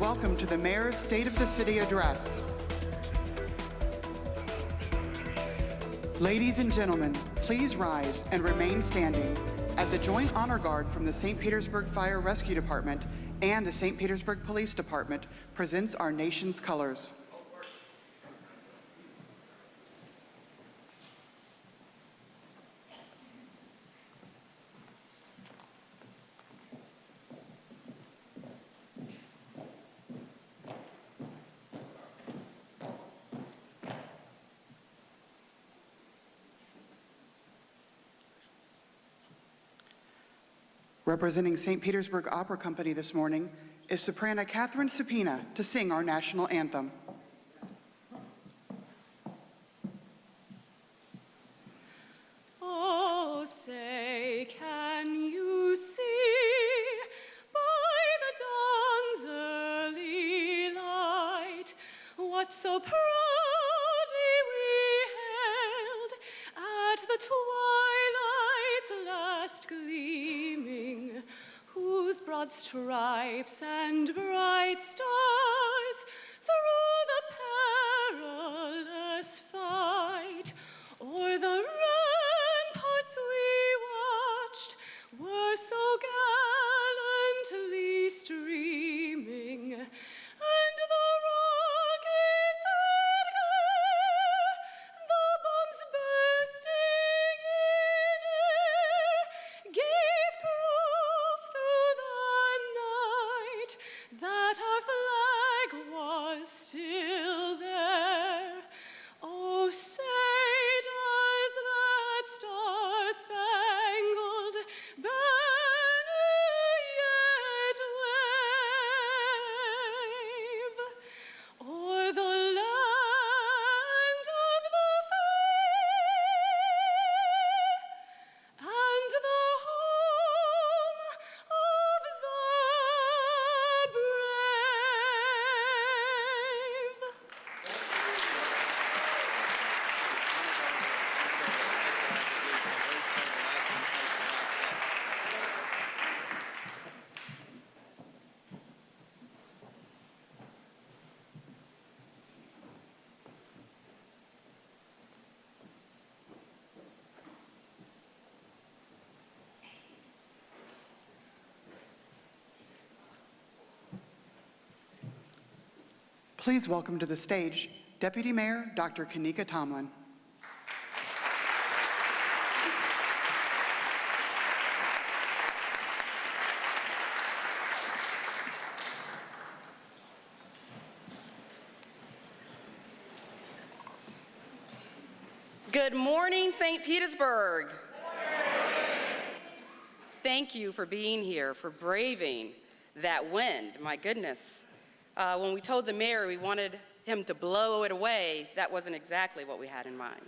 welcome to the Mayor's State of the City Address. Ladies and gentlemen, please rise and remain standing as a joint honor guard from the St. Petersburg Fire Rescue Department and the St. Petersburg Police Department presents our nation's colors. Representing St. Petersburg Opera Company this morning is soprano Catherine Supina to sing our national anthem. Oh, say, can you see by the dawn's early light what so proudly we hailed at the twilight's last gleaming, whose broad stripes and bright stars through the perilous fight o'er the ramparts we watched were so gallantly streaming, and the rockets red glare, the bombs bursting in air, gave proof through the night that our flag was still there. Oh, say does that star-spangled banner yet wave o'er the land of the free and the home of the brave? Please welcome to the stage Deputy Mayor Dr. Kanika Tomlin. Good morning, St. Petersburg. Thank you for being here, for braving that wind. My goodness. When we told the mayor we wanted him to blow it away, that wasn't exactly what we had in mind.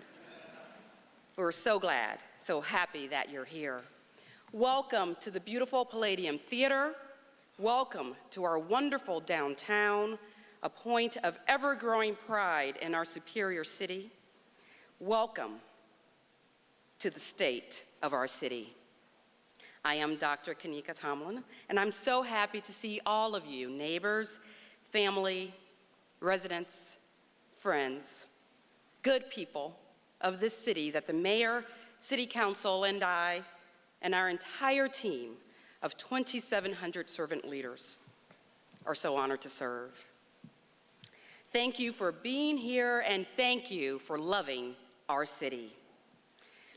We were so glad, so happy that you're here. Welcome to the beautiful Palladium Theater. Welcome to our wonderful downtown, a point of ever-growing pride in our superior city. Welcome to the state of our city. I am Dr. Kanika Tomlin, and I'm so happy to see all of you, neighbors, family, residents, friends, good people of this city that the mayor, city council, and I, and our entire team of 2,700 servant leaders are so honored to serve. Thank you for being here, and thank you for loving our city.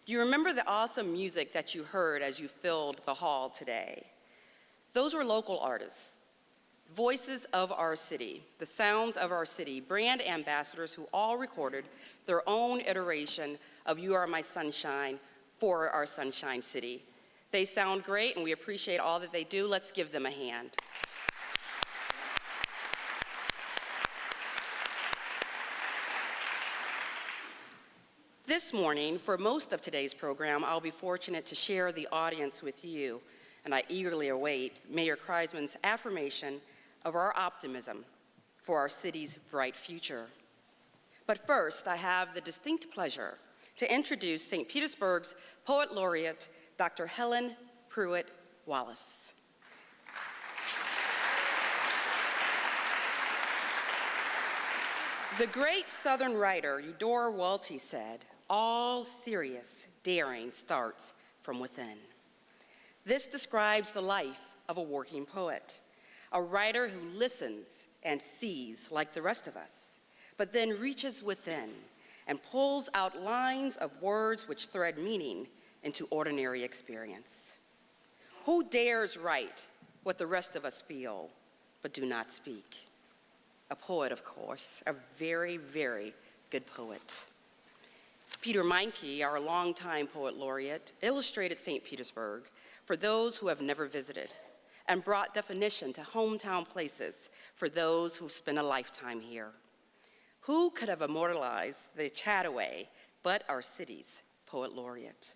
Do you remember the awesome music that you heard as you filled the hall today? Those were local artists, voices of our city, the sounds of our city, brand ambassadors who all recorded their own iteration of You Are My Sunshine for our Sunshine City. They sound great, and we appreciate all that they do. Let's give them a hand. This morning, for most of today's program, I'll be fortunate to share the audience with you, and I eagerly await Mayor Kreisman's affirmation of our optimism for our city's bright future. But first, I have the distinct pleasure to introduce St. Petersburg's Poet Laureate, Dr. Helen Pruitt Wallace. The great Southern writer Eudora Welty said, "All serious daring starts from within." This describes the life of a working poet, a writer who listens and sees like the rest of us, but then reaches within and pulls out lines of words which thread meaning into ordinary experience. Who dares write what the rest of us feel but do not speak? A poet, of course, a very, very good poet. Peter Meinke, our longtime poet laureate, illustrated St. Petersburg for those who have never visited and brought definition to hometown places for those who've spent a lifetime here. Who could have immortalized the Chataway but our city's poet laureate?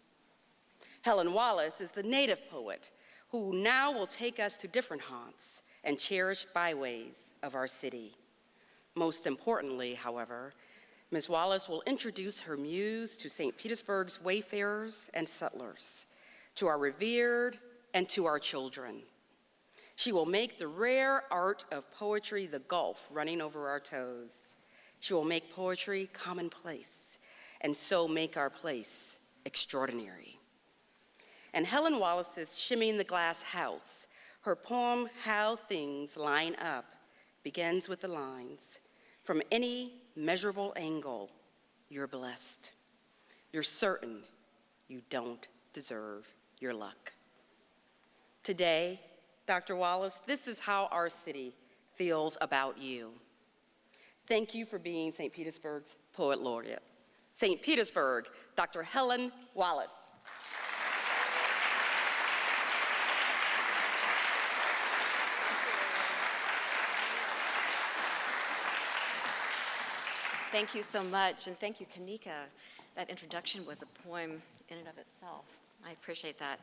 Helen Wallace is the native poet who now will take us to different haunts and cherished byways of our city. Most importantly, however, Ms. Wallace will introduce her muse to St. Petersburg's wayfarers and settlers, to our revered and to our children. She will make the rare art of poetry the gulf running over our toes. She will make poetry commonplace, and so make our place extraordinary. And Helen Wallace's Shimmying the Glass House, her poem, How Things Line Up, begins with the lines, "From any measurable angle, you're blessed. You're certain you don't deserve your luck." Today, Dr. Wallace, this is how our city feels about you. Thank you for being St. Petersburg's Poet Laureate. St. Petersburg, Dr. Helen Wallace. Thank you so much, and thank you, Kanika. That introduction was a poem in and of itself. I appreciate that.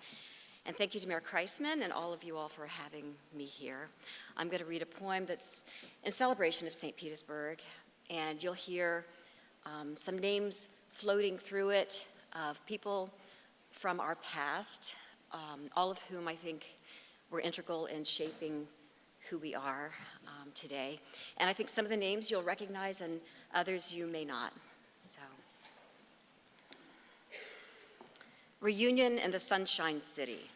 And thank you to Mayor Kreisman and all of you all for having me here. I'm going to read a poem that's in celebration of St. Petersburg, and you'll hear some names floating through it of people from our past, all of whom I think were integral in shaping who we are today. And I think some of the names you'll recognize and others you may not. So, Reunion in the Sunshine City.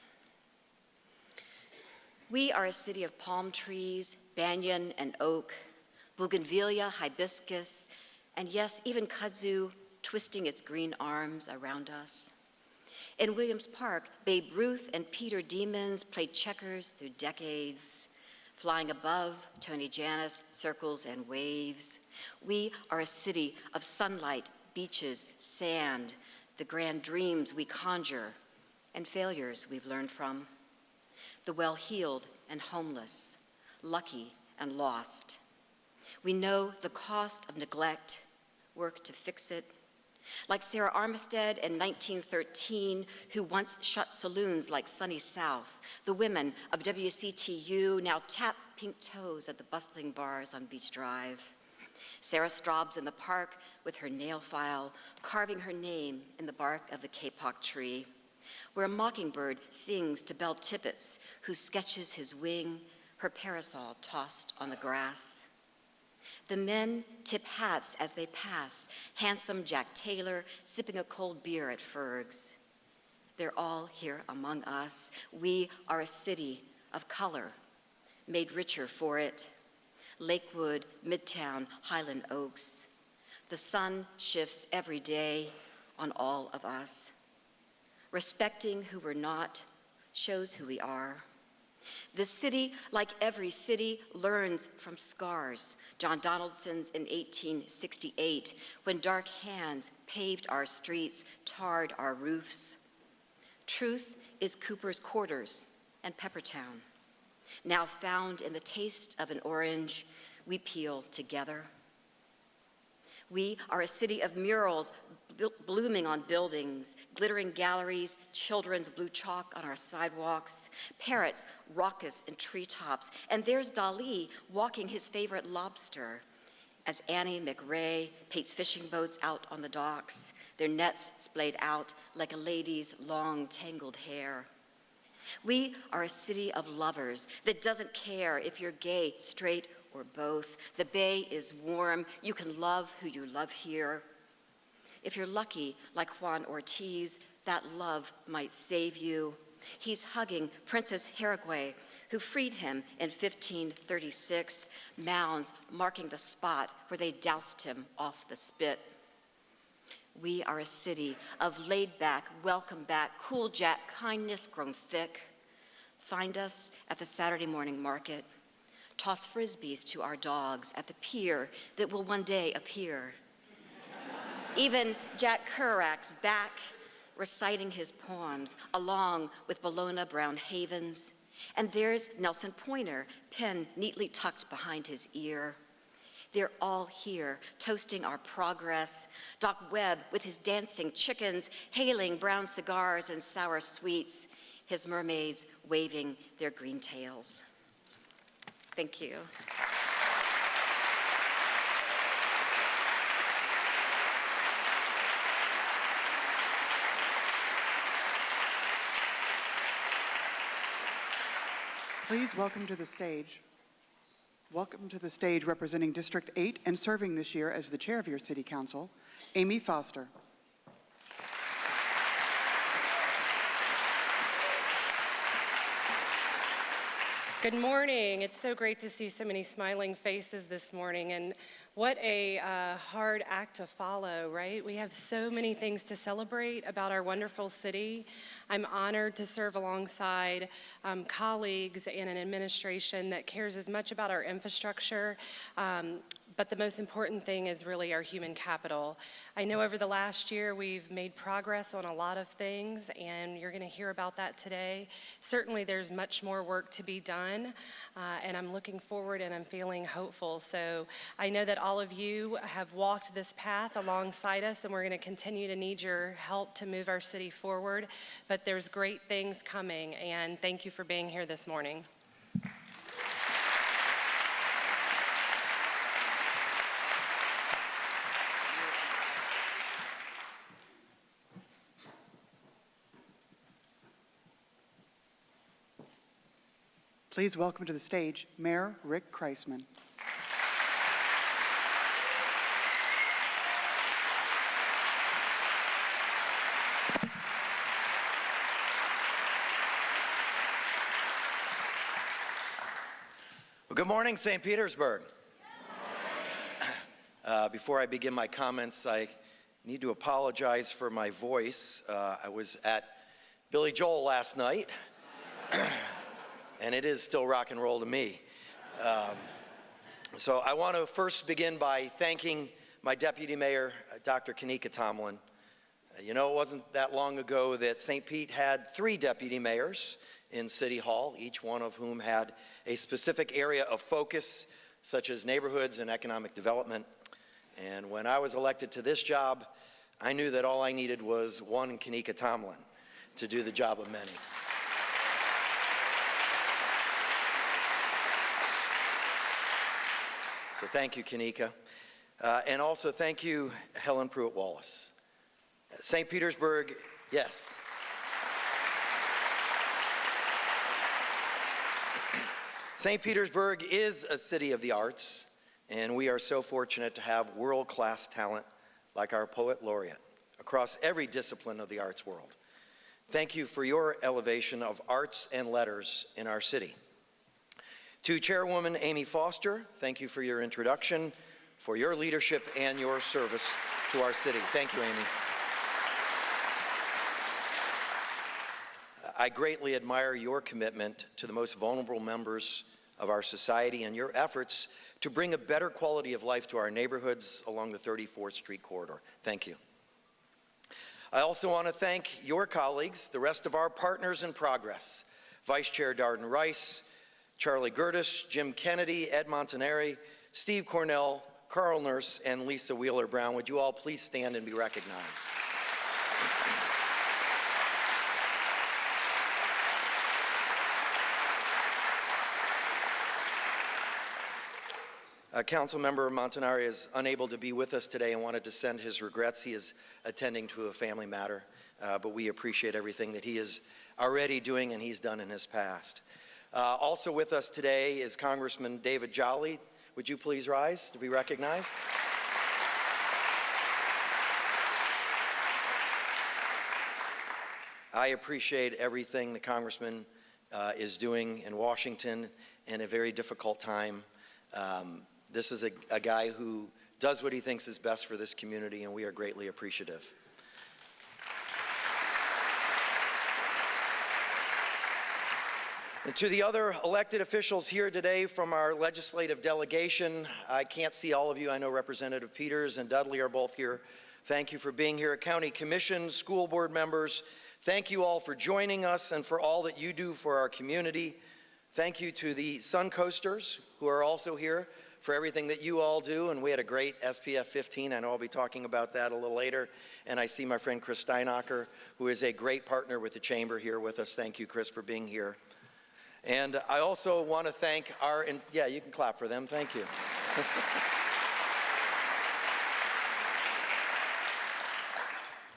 We are a city of palm trees, banyan and oak, bougainvillea, hibiscus, and yes, even kudzu twisting its green arms around us. In Williams Park, Babe Ruth and Peter Demons played checkers through decades, flying above Tony Jannus, circles and waves. We are a city of sunlight, beaches, sand, the grand dreams we conjure, and failures we've learned from. The well-heeled and homeless, lucky and lost. We know the cost of neglect, work to fix it. Like Sarah Armistead in 1913, who once shut saloons like Sunny South, the women of WCTU now tap pink toes at the bustling bars on Beach Drive. Sarah Straub's in the park with her nail file, carving her name in the bark of the kapok tree, where a mockingbird sings to Belle Tippets, who sketches his wing, her parasol tossed on the grass. The men tip hats as they pass, handsome Jack Taylor sipping a cold beer at Ferg's. They're all here among us. We are a city of color, made richer for it. Lakewood, Midtown, Highland Oaks. The sun shifts every day on all of us. Respecting who we're not shows who we are. This city, like every city, learns from scars. John Donaldson's in 1868, when dark hands paved our streets, tarred our roofs. Truth is Cooper's Quarters and Peppertown. Now found in the taste of an orange, we peel together. We are a city of murals blooming on buildings, glittering galleries, children's blue chalk on our sidewalks, parrots raucous in treetops, and there's Dali walking his favorite lobster as Annie McRae paints fishing boats out on the docks, their nets splayed out like a lady's long tangled hair. We are a city of lovers that doesn't care if you're gay, straight, or both. The bay is warm. You can love who you love here. If you're lucky, like Juan Ortiz, that love might save you. He's hugging Princess Herigwe, who freed him in 1536, mounds marking the spot where they doused him off the spit. We are a city of laid-back, welcome-back, cool Jack kindness grown thick. Find us at the Saturday morning market. Toss frisbees to our dogs at the pier that will one day appear. Even Jack Kerouac's back, reciting his poems along with Bologna Brown Havens. And there's Nelson Pointer, pen neatly tucked behind his ear. They're all here, toasting our progress. Doc Webb with his dancing chickens, hailing brown cigars and sour sweets, his mermaids waving their green tails. Thank you. Please welcome to the stage representing District 8 and serving this year as the chair of your city council, Amy Foster. Good morning. It's so great to see so many smiling faces this morning, and what a hard act to follow, right? We have so many things to celebrate about our wonderful city. I'm honored to serve alongside colleagues and an administration that cares as much about our infrastructure, but the most important thing is really our human capital. I know over the last year we've made progress on a lot of things, and you're going to hear about that today. Certainly there's much more work to be done, and I'm looking forward and I'm feeling hopeful. So I know that all of you have walked this path alongside us, and we're going to continue to need your help to move our city forward, but there's great things coming, and thank you for being here this morning. Please welcome to the stage Mayor Rick Kreisman. Well, good morning, St. Petersburg. Before I begin my comments, I need to apologize for my voice. I was at Billy Joel last night. And it is still rock and roll to me. So I want to first begin by thanking my Deputy Mayor, Dr. Kanika Tomlin. You know, it wasn't that long ago that St. Pete had 3 deputy mayors in City Hall, each one of whom had a specific area of focus, such as neighborhoods and economic development. And when I was elected to this job, I knew that all I needed was one Kanika Tomlin to do the job of many. So thank you, Kanika. And also thank you, Helen Pruitt-Wallace. St. Petersburg, yes. St. Petersburg is a city of the arts, and we are so fortunate to have world-class talent like our poet laureate across every discipline of the arts world. Thank you for your elevation of arts and letters in our city. To Chairwoman Amy Foster, thank you for your introduction, for your leadership and your service to our city. Thank you, Amy. I greatly admire your commitment to the most vulnerable members of our society and your efforts to bring a better quality of life to our neighborhoods along the 34th Street corridor. Thank you. I also want to thank your colleagues, the rest of our partners in progress, Vice Chair Darden Rice, Charlie Gertis, Jim Kennedy, Ed Montanari, Steve Cornell, Carl Nurse, and Lisa Wheeler-Brown. Would you all please stand and be recognized? Councilmember Montanari is unable to be with us today and wanted to send his regrets. He is attending to a family matter, but we appreciate everything that he is already doing and he's done in his past. Also with us today is Congressman David Jolly, would you please rise to be recognized? I appreciate everything the Congressman is doing in Washington in a very difficult time. This is a guy who does what he thinks is best for this community, and we are greatly appreciative. And to the other elected officials here today from our legislative delegation, I can't see all of you. I know Representative Peters and Dudley are both here. Thank you for being here. County Commission, school board members, thank you all for joining us and for all that you do for our community. Thank you to the Suncoasters who are also here for everything that you all do. And we had a great SPF 15. I know I'll be talking about that a little later. And I see my friend Chris Steinacher, who is a great partner with the Chamber, here with us. Thank you, Chris, for being here. And I also want to thank our, yeah, you can clap for them. Thank you.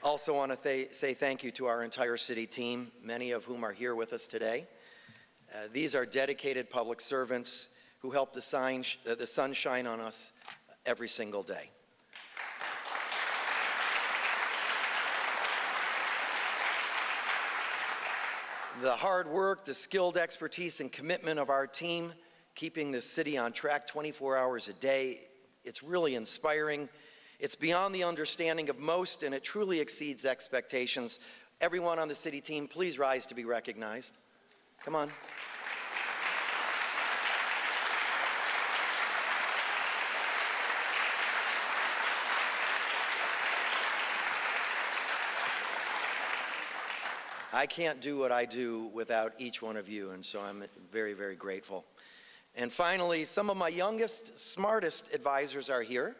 Also want to say thank you to our entire city team, many of whom are here with us today. These are dedicated public servants who help the sun shine on us every single day. The hard work, the skilled expertise and commitment of our team, keeping this city on track 24 hours a day, it's really inspiring. It's beyond the understanding of most, and it truly exceeds expectations. Everyone on the city team, please rise to be recognized. Come on. I can't do what I do without each one of you, and so I'm very, very grateful. And finally, some of my youngest, smartest advisors are here.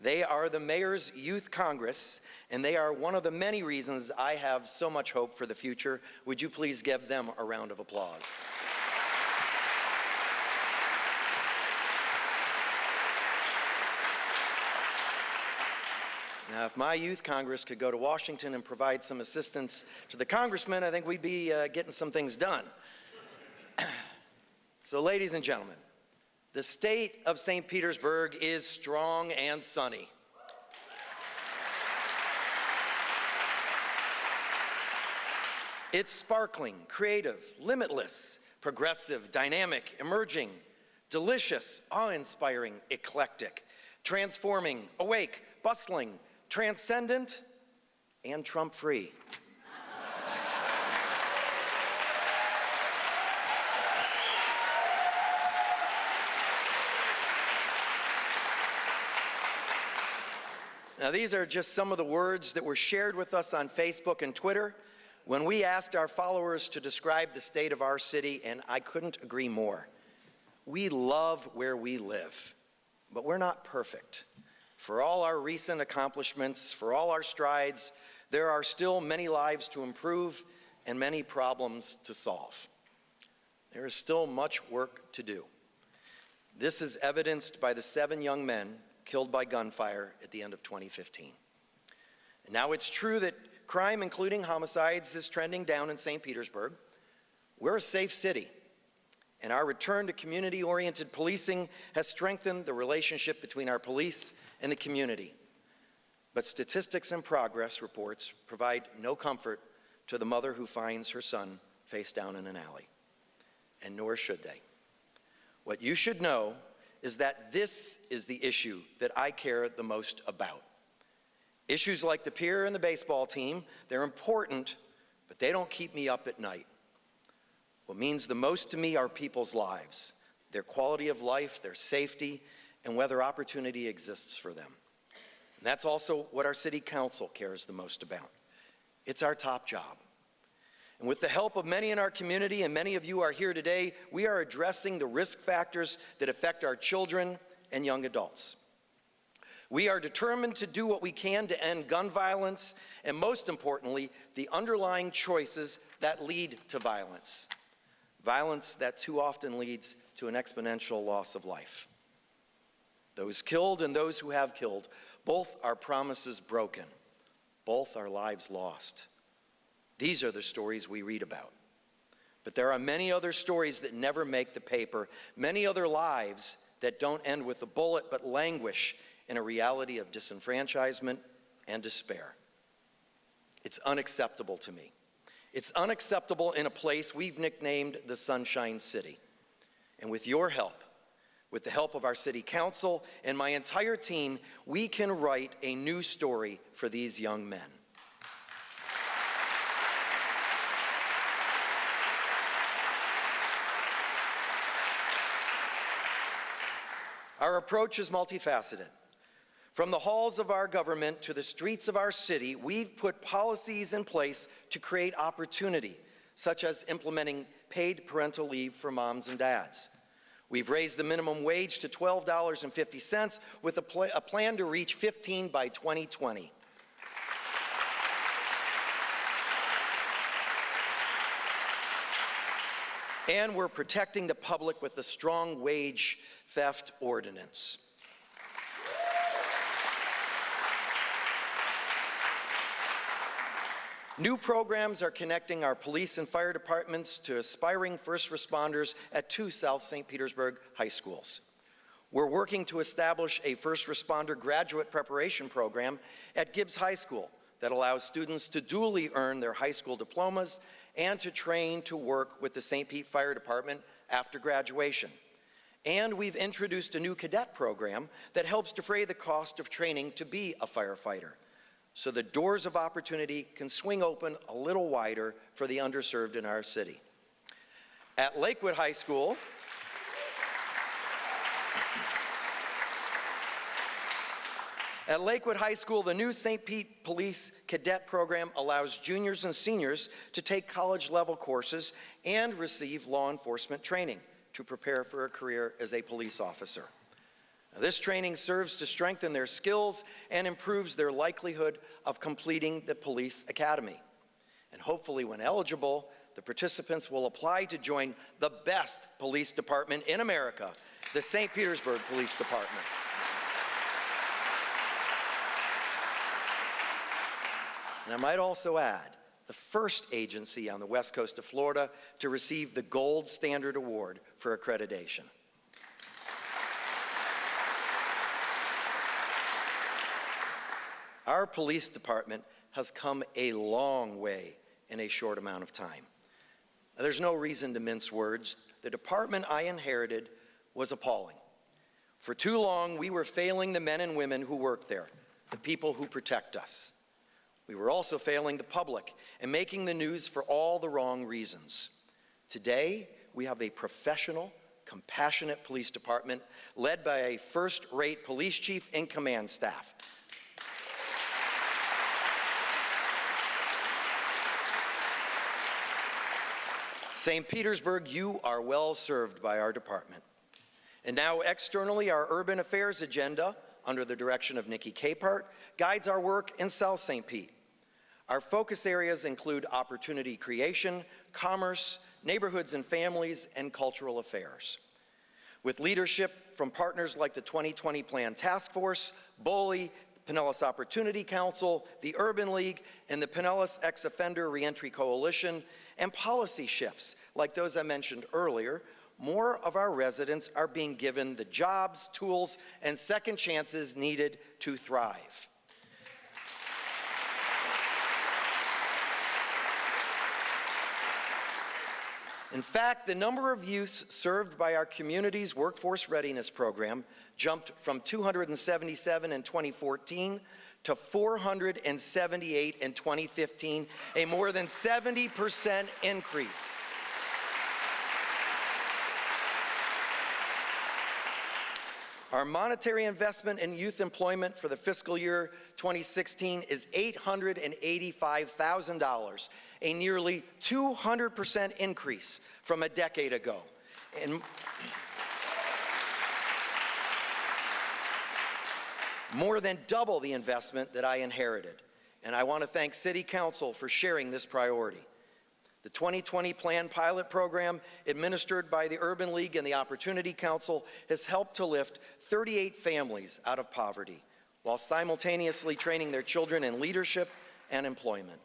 They are the Mayor's Youth Congress, and they are one of the many reasons I have so much hope for the future. Would you please give them a round of applause? Now, if my youth Congress could go to Washington and provide some assistance to the congressman, I think we'd be getting some things done. So, ladies and gentlemen, the state of St. Petersburg is strong and sunny. It's sparkling, creative, limitless, progressive, dynamic, emerging, delicious, awe-inspiring, eclectic, transforming, awake, bustling, transcendent, and Trump-free. Now, these are just some of the words that were shared with us on Facebook and Twitter when we asked our followers to describe the state of our city, and I couldn't agree more. We love where we live, but we're not perfect. For all our recent accomplishments, for all our strides, there are still many lives to improve and many problems to solve. There is still much work to do. This is evidenced by the 7 young men killed by gunfire at the end of 2015. And now it's true that crime, including homicides, is trending down in St. Petersburg. We're a safe city, and our return to community-oriented policing has strengthened the relationship between our police and the community. But statistics and progress reports provide no comfort to the mother who finds her son face down in an alley, and nor should they. What you should know is that this is the issue that I care the most about. Issues like the pier and the baseball team, they're important, but they don't keep me up at night. What means the most to me are people's lives, their quality of life, their safety, and whether opportunity exists for them. And that's also what our city council cares the most about. It's our top job. And with the help of many in our community, and many of you are here today, we are addressing the risk factors that affect our children and young adults. We are determined to do what we can to end gun violence, and most importantly, the underlying choices that lead to violence. Violence that too often leads to an exponential loss of life. Those killed and those who have killed, both are promises broken, both are lives lost. These are the stories we read about. But there are many other stories that never make the paper, many other lives that don't end with a bullet but languish in a reality of disenfranchisement and despair. It's unacceptable to me. It's unacceptable in a place we've nicknamed the Sunshine City. And with your help, with the help of our city council and my entire team, we can write a new story for these young men. Our approach is multifaceted. From the halls of our government to the streets of our city, we've put policies in place to create opportunity, such as implementing paid parental leave for moms and dads. We've raised the minimum wage to $12.50 with a plan to reach $15 by 2020. And we're protecting the public with a strong wage theft ordinance. New programs are connecting our police and fire departments to aspiring first responders at 2 South St. Petersburg high schools. We're working to establish a first responder graduate preparation program at Gibbs High School that allows students to dually earn their high school diplomas and to train to work with the St. Pete Fire Department after graduation. And we've introduced a new cadet program that helps defray the cost of training to be a firefighter, so the doors of opportunity can swing open a little wider for the underserved in our city. At Lakewood High School, the new St. Pete Police Cadet Program allows juniors and seniors to take college-level courses and receive law enforcement training to prepare for a career as a police officer. Now, this training serves to strengthen their skills and improves their likelihood of completing the police academy. And hopefully, when eligible, the participants will apply to join the best police department in America, the St. Petersburg Police Department. And I might also add, the first agency on the west coast of Florida to receive the Gold Standard Award for accreditation. Our police department has come a long way in a short amount of time. Now, there's no reason to mince words. The department I inherited was appalling. For too long, we were failing the men and women who work there, the people who protect us. We were also failing the public and making the news for all the wrong reasons. Today, we have a professional, compassionate police department led by a first-rate police chief and command staff. St. Petersburg, you are well served by our department. And now externally, our urban affairs agenda, under the direction of Nikki Capehart, guides our work in South St. Pete. Our focus areas include opportunity creation, commerce, neighborhoods and families, and cultural affairs. With leadership from partners like the 2020 Plan Task Force, BOLI, Pinellas Opportunity Council, the Urban League, and the Pinellas Ex-Offender Reentry Coalition, and policy shifts like those I mentioned earlier, more of our residents are being given the jobs, tools, and second chances needed to thrive. In fact, the number of youths served by our community's workforce readiness program jumped from 277 in 2014 to 478 in 2015, a more than 70% increase. Our monetary investment in youth employment for the fiscal year 2016 is $885,000, a nearly 200% increase from a decade ago. And more than double the investment that I inherited. And I want to thank City Council for sharing this priority. The 2020 Plan Pilot Program, administered by the Urban League and the Opportunity Council, has helped to lift 38 families out of poverty, while simultaneously training their children in leadership and employment.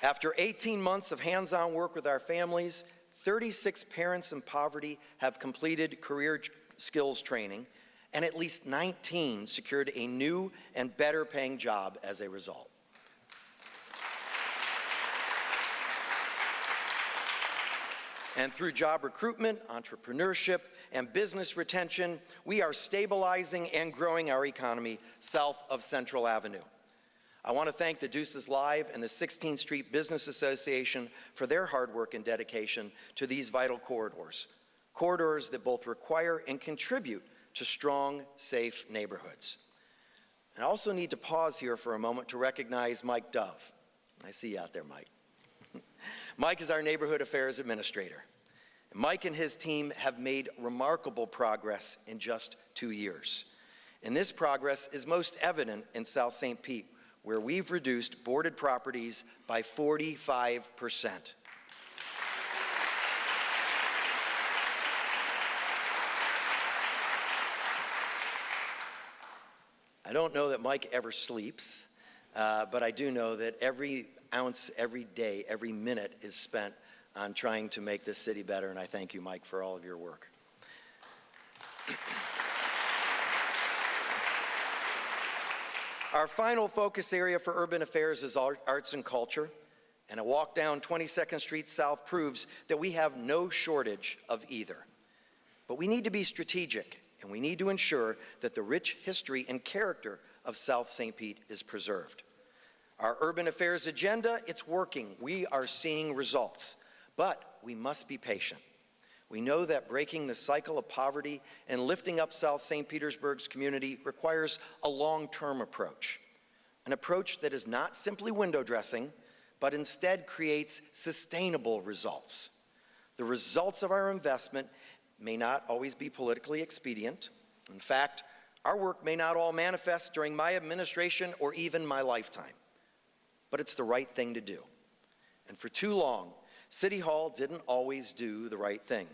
After 18 months of hands-on work with our families, 36 parents in poverty have completed career skills training, and at least 19 secured a new and better paying job as a result. And through job recruitment, entrepreneurship, and business retention, we are stabilizing and growing our economy south of Central Avenue. I want to thank the Deuces Live and the 16th Street Business Association for their hard work and dedication to these vital corridors, corridors that both require and contribute to strong, safe neighborhoods. And I also need to pause here for a moment to recognize Mike Dove. I see you out there, Mike. Mike is our Neighborhood Affairs Administrator. Mike and his team have made remarkable progress in just 2 years. And this progress is most evident in South St. Pete, where we've reduced boarded properties by 45%. I don't know that Mike ever sleeps, but I do know that every ounce, every day, every minute is spent on trying to make this city better, and I thank you, Mike, for all of your work. Our final focus area for urban affairs is arts and culture, and a walk down 22nd Street South proves that we have no shortage of either. But we need to be strategic, and we need to ensure that the rich history and character of South St. Pete is preserved. Our urban affairs agenda, it's working. We are seeing results, but we must be patient. We know that breaking the cycle of poverty and lifting up South St. Petersburg's community requires a long-term approach, an approach that is not simply window dressing, but instead creates sustainable results. The results of our investment may not always be politically expedient. In fact, our work may not all manifest during my administration or even my lifetime, but it's the right thing to do. And for too long, City Hall didn't always do the right thing.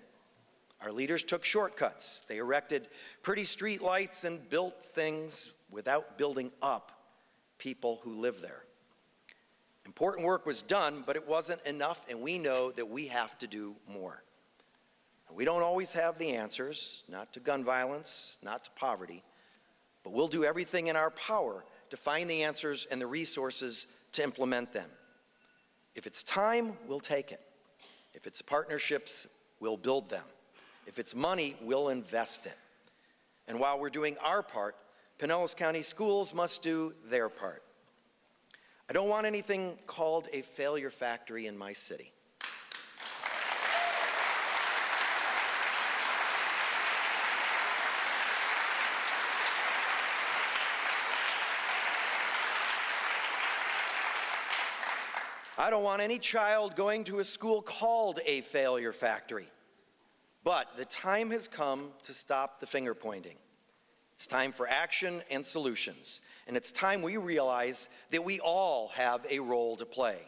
Our leaders took shortcuts. They erected pretty street lights and built things without building up people who live there. Important work was done, but it wasn't enough, and we know that we have to do more. We don't always have the answers, not to gun violence, not to poverty, but we'll do everything in our power to find the answers and the resources to implement them. If it's time, we'll take it. If it's partnerships, we'll build them. If it's money, we'll invest it. And while we're doing our part, Pinellas County Schools must do their part. I don't want anything called a failure factory in my city. I don't want any child going to a school called a failure factory. But the time has come to stop the finger pointing. It's time for action and solutions. And it's time we realize that we all have a role to play.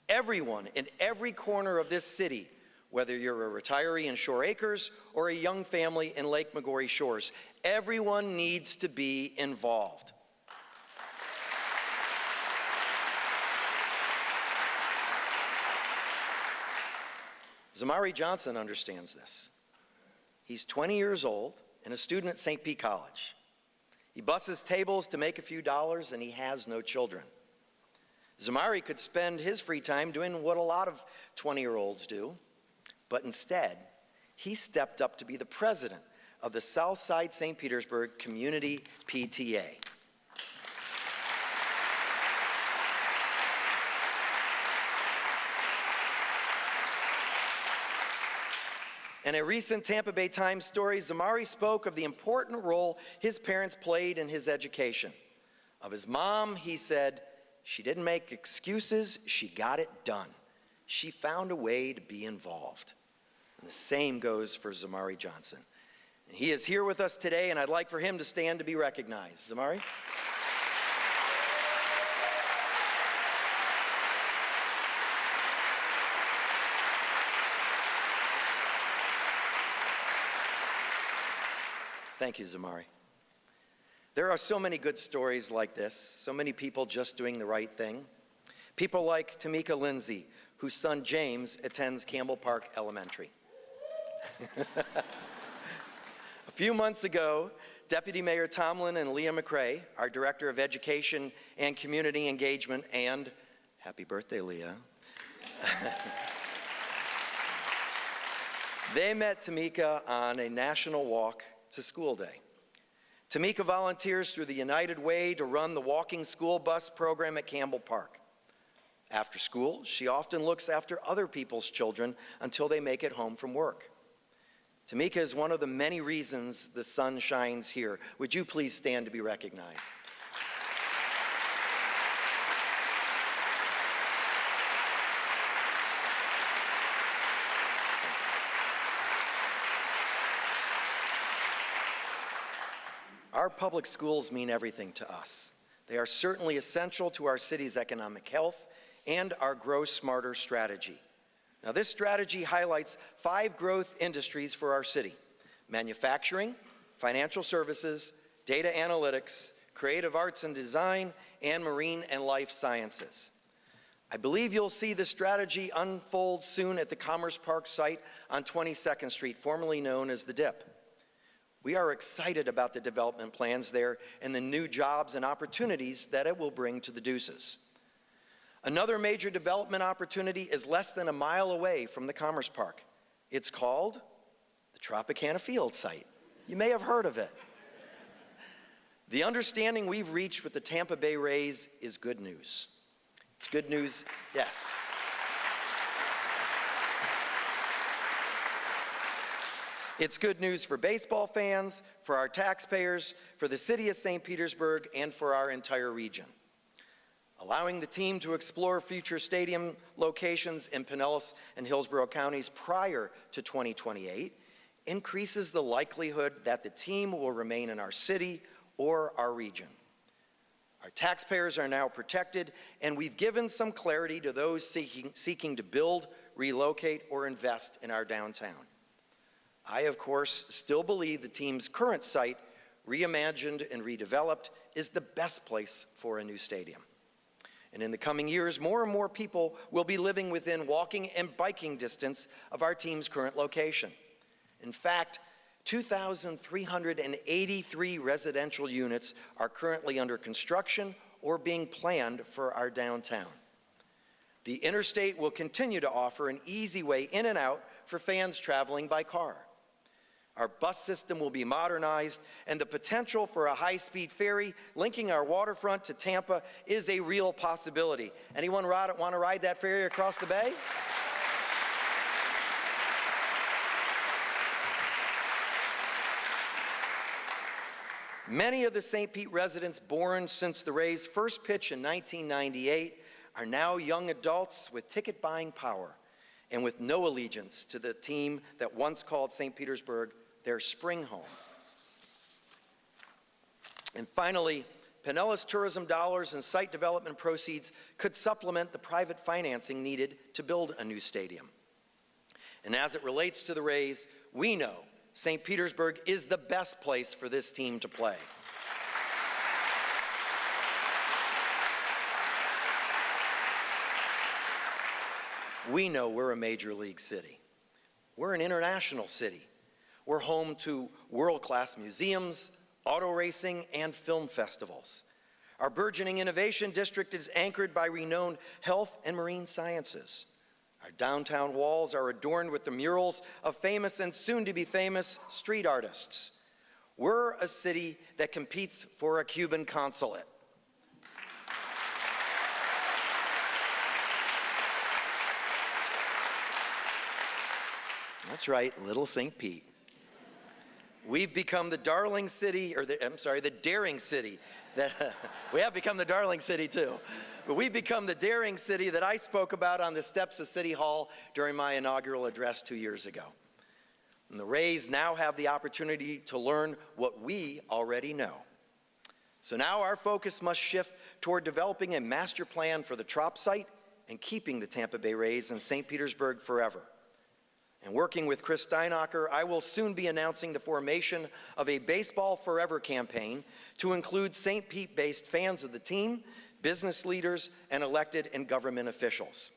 Everyone in every corner of this city, whether you're a retiree in Shore Acres or a young family in Lake McGorry Shores, everyone needs to be involved. Zamari Johnson understands this. He's 20 years old and a student at St. Pete College. He busses tables to make a few dollars, and he has no children. Zamari could spend his free time doing what a lot of 20-year-olds do, but instead, he stepped up to be the president of the Southside St. Petersburg Community PTA. In a recent Tampa Bay Times story, Zamari spoke of the important role his parents played in his education. Of his mom, he said, "She didn't make excuses, she got it done. She found a way to be involved." And the same goes for Zamari Johnson. And he is here with us today, and I'd like for him to stand to be recognized. Zamari? Thank you, Zamari. There are so many good stories like this, so many people just doing the right thing. People like Tamika Lindsay, whose son James attends Campbell Park Elementary. A few months ago, Deputy Mayor Tomlin and Leah McRae, our Director of Education and Community Engagement, and happy birthday, Leah, they met Tamika on a national walk to school day. Tamika volunteers through the United Way to run the walking school bus program at Campbell Park. After school, she often looks after other people's children until they make it home from work. Tamika is one of the many reasons the sun shines here. Would you please stand to be recognized? Our public schools mean everything to us. They are certainly essential to our city's economic health and our Grow Smarter strategy. Now, this strategy highlights 5 growth industries for our city: manufacturing, financial services, data analytics, creative arts and design, and marine and life sciences. I believe you'll see this strategy unfold soon at the Commerce Park site on 22nd Street, formerly known as the Dip. We are excited about the development plans there and the new jobs and opportunities that it will bring to the Deuces. Another major development opportunity is less than a mile away from the Commerce Park. It's called the Tropicana Field site. You may have heard of it. The understanding we've reached with the Tampa Bay Rays is good news. It's good news, yes. It's good news for baseball fans, for our taxpayers, for the city of St. Petersburg, and for our entire region. Allowing the team to explore future stadium locations in Pinellas and Hillsborough counties prior to 2028 increases the likelihood that the team will remain in our city or our region. Our taxpayers are now protected, and we've given some clarity to those seeking to build, relocate, or invest in our downtown. I, of course, still believe the team's current site, reimagined and redeveloped, is the best place for a new stadium. And in the coming years, more and more people will be living within walking and biking distance of our team's current location. In fact, 2,383 residential units are currently under construction or being planned for our downtown. The interstate will continue to offer an easy way in and out for fans traveling by car. Our bus system will be modernized, and the potential for a high-speed ferry linking our waterfront to Tampa is a real possibility. Anyone want to ride that ferry across the bay? Many of the St. Pete residents born since the Rays' first pitch in 1998 are now young adults with ticket-buying power and with no allegiance to the team that once called St. Petersburg their spring home. And finally, Pinellas tourism dollars and site development proceeds could supplement the private financing needed to build a new stadium. And as it relates to the Rays, we know St. Petersburg is the best place for this team to play. We know we're a major league city. We're an international city. We're home to world-class museums, auto racing, and film festivals. Our burgeoning innovation district is anchored by renowned health and marine sciences. Our downtown walls are adorned with the murals of famous and soon-to-be-famous street artists. We're a city that competes for a Cuban consulate. That's right, Little St. Pete. We've become the darling city, or the daring city. We have become the darling city too. But we've become the daring city that I spoke about on the steps of City Hall during my inaugural address 2 years ago. And the Rays now have the opportunity to learn what we already know. So now our focus must shift toward developing a master plan for the Trop site and keeping the Tampa Bay Rays in St. Petersburg forever. And working with Chris Steinacher, I will soon be announcing the formation of a Baseball Forever campaign to include St. Pete-based fans of the team, business leaders, and elected and government officials.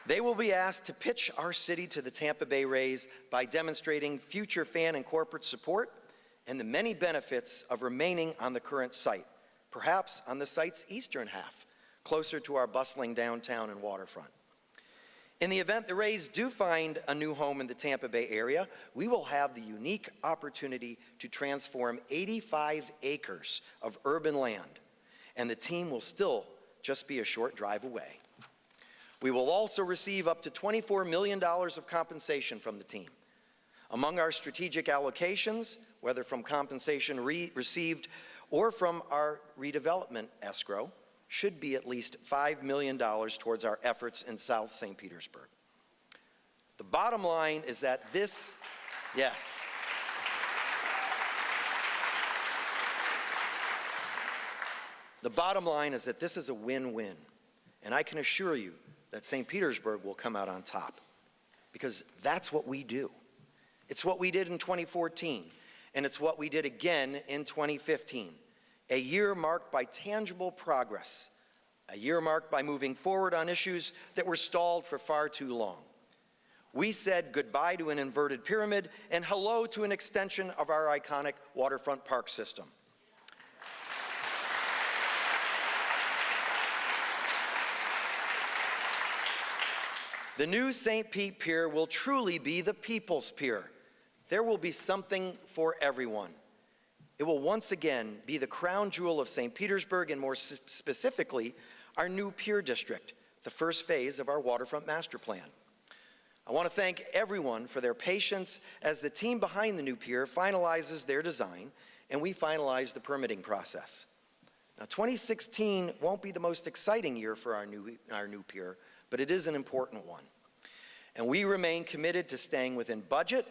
They will be asked to pitch our city to the Tampa Bay Rays by demonstrating future fan and corporate support and the many benefits of remaining on the current site, perhaps on the site's eastern half, closer to our bustling downtown and waterfront. In the event the Rays do find a new home in the Tampa Bay area, we will have the unique opportunity to transform 85 acres of urban land, and the team will still just be a short drive away. We will also receive up to $24 million of compensation from the team. Among our strategic allocations, whether from compensation received or from our redevelopment escrow, should be at least $5 million towards our efforts in South St. Petersburg. The bottom line is that this, yes. The bottom line is that this is a win-win, and I can assure you that St. Petersburg will come out on top, because that's what we do. It's what we did in 2014, and it's what we did again in 2015. A year marked by tangible progress, a year marked by moving forward on issues that were stalled for far too long. We said goodbye to an inverted pyramid and hello to an extension of our iconic waterfront park system. The new St. Pete Pier will truly be the people's pier. There will be something for everyone. It will once again be the crown jewel of St. Petersburg, and more specifically, our new Pier District, the first phase of our waterfront master plan. I want to thank everyone for their patience as the team behind the new pier finalizes their design and we finalize the permitting process. Now, 2016 won't be the most exciting year for our new pier, but it is an important one. And we remain committed to staying within budget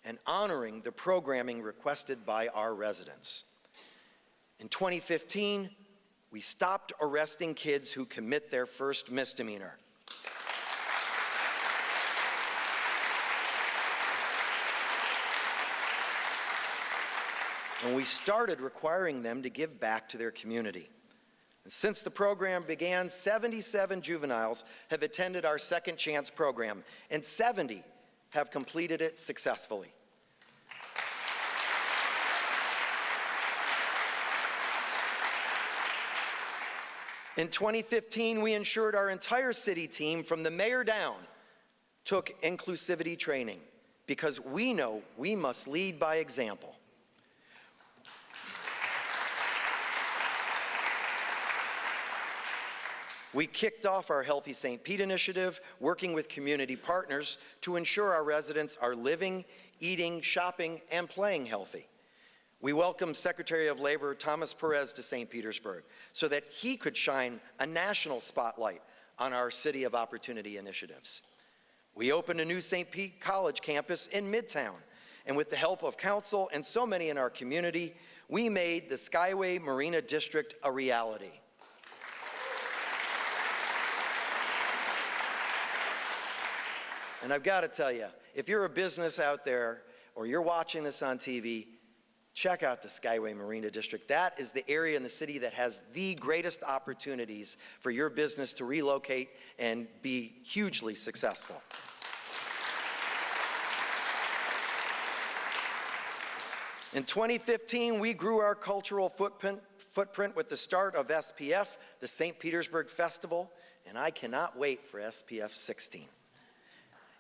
and honoring the programming requested by our residents. In 2015, we stopped arresting kids who commit their first misdemeanor. And we started requiring them to give back to their community. And since the program began, 77 juveniles have attended our Second Chance program, and 70 have completed it successfully. In 2015, we ensured our entire city team, from the mayor down, took inclusivity training, because we know we must lead by example. We kicked off our Healthy St. Pete initiative, working with community partners to ensure our residents are living, eating, shopping, and playing healthy. We welcomed Secretary of Labor Thomas Perez to St. Petersburg so that he could shine a national spotlight on our City of Opportunity initiatives. We opened a new St. Pete College campus in Midtown, and with the help of council and so many in our community, we made the Skyway Marina District a reality. And I've got to tell you, if you're a business out there or you're watching this on TV, check out the Skyway Marina District. That is the area in the city that has the greatest opportunities for your business to relocate and be hugely successful. In 2015, we grew our cultural footprint with the start of SPF, the St. Petersburg Festival, and I cannot wait for SPF 16.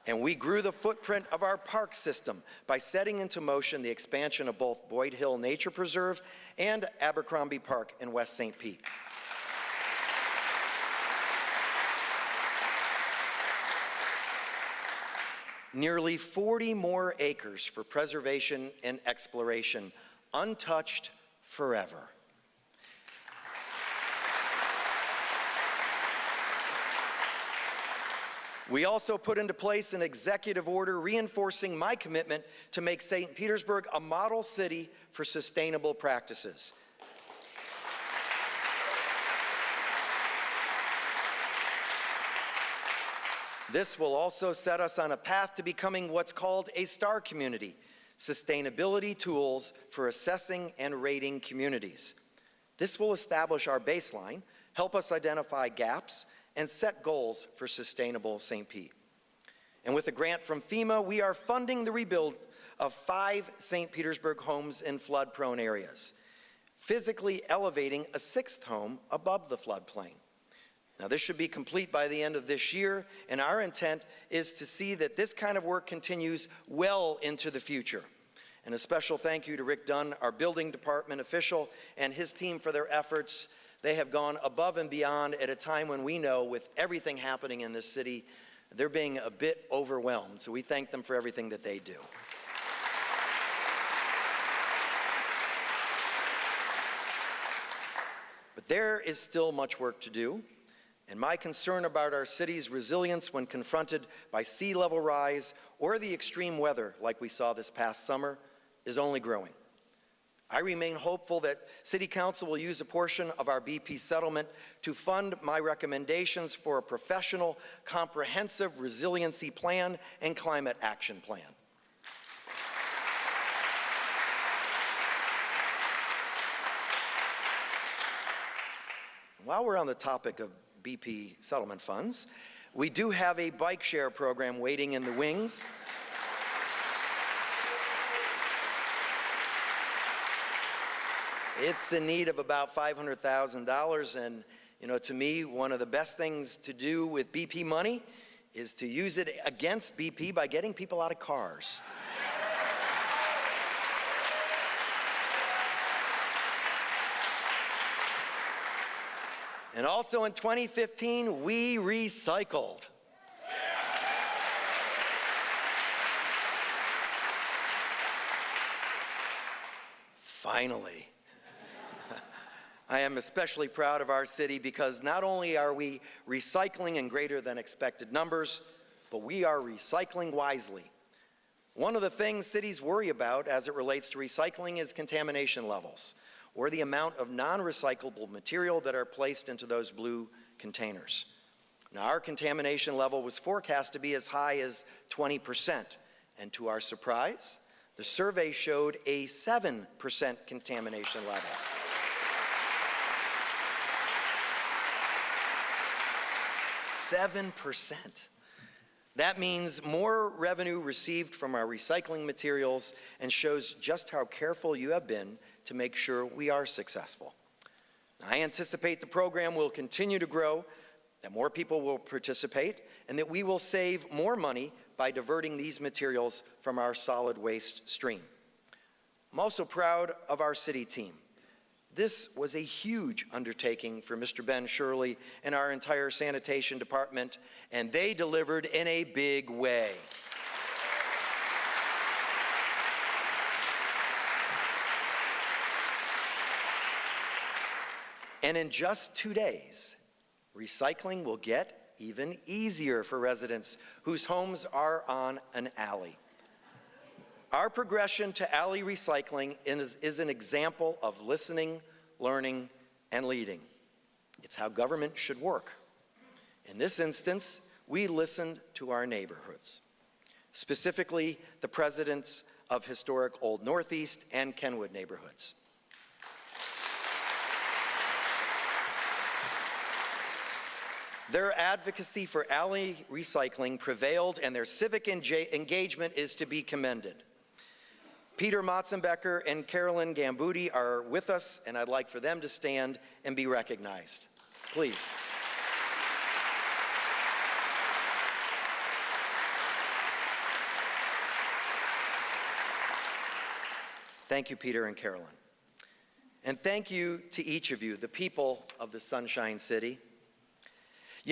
And we grew the footprint of our park system by setting into motion the expansion of both Boyd Hill Nature Preserve and Abercrombie Park in West St. Pete. Nearly 40 more acres for preservation and exploration, untouched forever. We also put into place an executive order reinforcing my commitment to make St. Petersburg a model city for sustainable practices. This will also set us on a path to becoming what's called a star community. sustainability tools for assessing and rating communities. This will establish our baseline, help us identify gaps, and set goals for sustainable St. Pete. And with a grant from FEMA, we are funding the rebuild of 5 St. Petersburg homes in flood-prone areas, physically elevating a 6th home above the floodplain. Now, this should be complete by the end of this year, and our intent is to see that this kind of work continues well into the future. And a special thank you to Rick Dunn, our building department official, and his team for their efforts. They have gone above and beyond at a time when we know, with everything happening in this city, they're being a bit overwhelmed. So we thank them for everything that they do. But there is still much work to do. And my concern about our city's resilience when confronted by sea level rise or the extreme weather like we saw this past summer is only growing. I remain hopeful that City Council will use a portion of our BP settlement to fund my recommendations for a professional, comprehensive resiliency plan and climate action plan. While we're on the topic of BP settlement funds, we do have a bike share program waiting in the wings. It's in need of about $500,000, and to me, one of the best things to do with BP money is to use it against BP by getting people out of cars. And also in 2015, we recycled. Finally. I am especially proud of our city because not only are we recycling in greater than expected numbers, but we are recycling wisely. One of the things cities worry about as it relates to recycling is contamination levels, or the amount of non-recyclable material that are placed into those blue containers. Now, our contamination level was forecast to be as high as 20%, and to our surprise, the survey showed a 7% contamination level. 7%. That means more revenue received from our recycling materials and shows just how careful you have been to make sure we are successful. I anticipate the program will continue to grow, that more people will participate, and that we will save more money by diverting these materials from our solid waste stream. I'm also proud of our city team. This was a huge undertaking for Mr. Ben Shirley and our entire sanitation department, and they delivered in a big way. And in just 2 days, recycling will get even easier for residents whose homes are on an alley. Our progression to alley recycling is an example of listening, learning, and leading. It's how government should work. In this instance, we listened to our neighborhoods, specifically the presidents of historic Old Northeast and Kenwood neighborhoods. Their advocacy for alley recycling prevailed, and their civic engagement is to be commended. Peter Motzenbecker and Carolyn Gambuti are with us, and I'd like for them to stand and be recognized. Please. Thank you, Peter and Carolyn. And thank you to each of you, the people of the Sunshine City.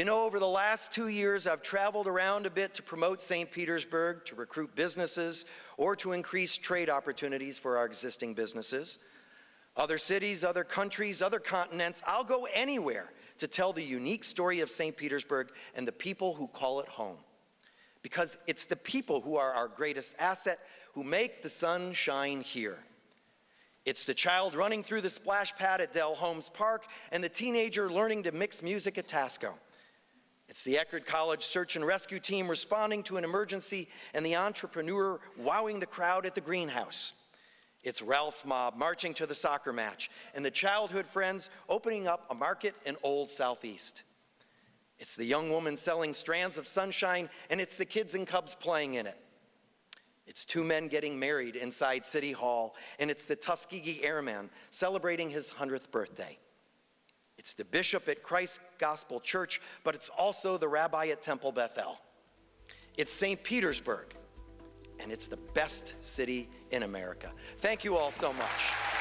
Over the last 2 years, I've traveled around a bit to promote St. Petersburg, to recruit businesses, or to increase trade opportunities for our existing businesses. Other cities, other countries, other continents, I'll go anywhere to tell the unique story of St. Petersburg and the people who call it home. Because it's the people who are our greatest asset, who make the sun shine here. It's the child running through the splash pad at Dell Holmes Park and the teenager learning to mix music at Tasco. It's the Eckerd College search and rescue team responding to an emergency and the entrepreneur wowing the crowd at the greenhouse. It's Ralph's mob marching to the soccer match and the childhood friends opening up a market in Old Southeast. It's the young woman selling strands of sunshine, and it's the kids and cubs playing in it. It's two men getting married inside City Hall, and it's the Tuskegee Airman celebrating his 100th birthday. It's the bishop at Christ Gospel Church, but it's also the rabbi at Temple Bethel. It's St. Petersburg, and it's the best city in America. Thank you all so much.